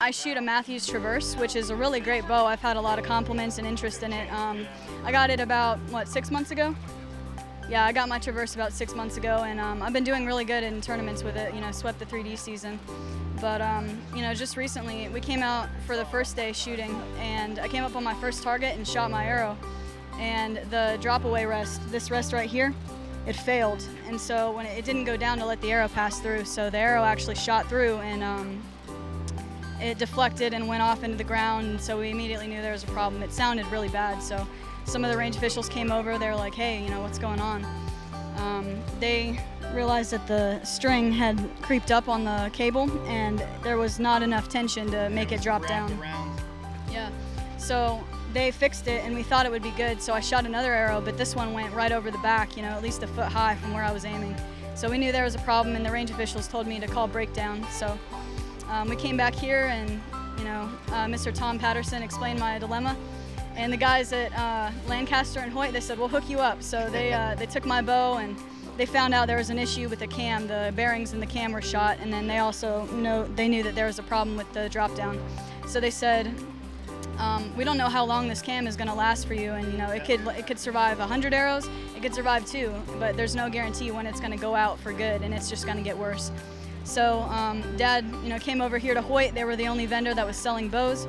I shoot a Matthews Traverse, which is a really great bow. I've had a lot of compliments and interest in it. I got it about, 6 months ago? Yeah, I got my Traverse about 6 months ago, and I've been doing really good in tournaments with it, swept the 3D season. But, just recently, we came out for the first day shooting, and I came up on my first target and shot my arrow. And the drop-away rest, this rest right here, it failed. And so when it didn't go down to let the arrow pass through, so the arrow actually shot through, and it deflected and went off into the ground, and so we immediately knew there was a problem. It sounded really bad, so some of the range officials came over. They were like, hey, what's going on? They realized that the string had creeped up on the cable, and there was not enough tension to make it drop down. Yeah, so they fixed it, and we thought it would be good, so I shot another arrow, but this one went right over the back, at least a foot high from where I was aiming. So we knew there was a problem, and the range officials told me to call breakdown. So we came back here, and Mr. Tom Patterson explained my dilemma, and the guys at Lancaster and Hoyt, they said, we'll hook you up. So they took my bow, and they found out there was an issue with the cam. The bearings in the cam were shot, and then they also knew that there was a problem with the drop down. So they said, we don't know how long this cam is going to last for you, and it could survive 100 arrows, it could survive 2, but there's no guarantee when it's going to go out for good, and it's just going to get worse. So Dad, came over here to Hoyt. They were the only vendor that was selling bows.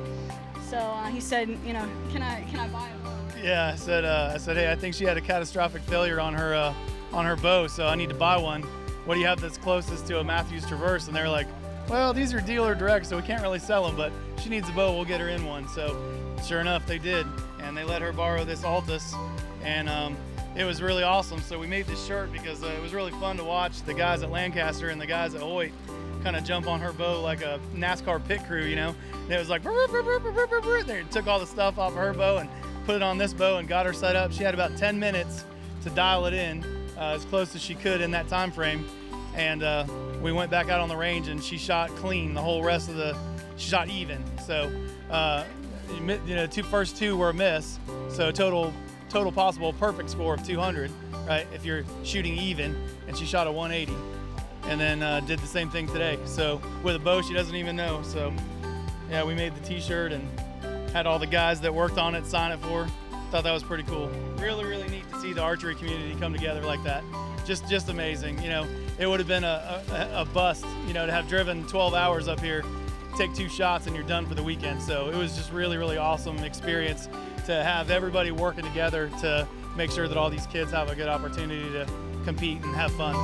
So he said, can I buy a bow? Yeah, I said, hey, I think she had a catastrophic failure on her bow, so I need to buy one. What do you have that's closest to a Matthews Traverse? And they're like, well, these are dealer direct, so we can't really sell them, but she needs a bow, we'll get her in one. So sure enough, they did, and they let her borrow this Altus, and it was really awesome. So we made this shirt because it was really fun to watch the guys at Lancaster and the guys at Hoyt kind of jump on her bow like a NASCAR pit crew, And it was like, they took all the stuff off of her bow and put it on this bow and got her set up. She had about 10 minutes to dial it in as close as she could in that time frame. And we went back out on the range, and she shot clean the whole rest of she shot even. So, first two were a miss. So total possible perfect score of 200, right? If you're shooting even, and she shot a 180. And then did the same thing today. So with a bow she doesn't even know. So yeah, we made the t-shirt and had all the guys that worked on it sign it for her. Thought that was pretty cool. Really, really neat to see the archery community come together like that. Just amazing. It would have been a bust, to have driven 12 hours up here, take 2 shots, and you're done for the weekend. So it was just really, really awesome experience to have everybody working together to make sure that all these kids have a good opportunity to compete and have fun.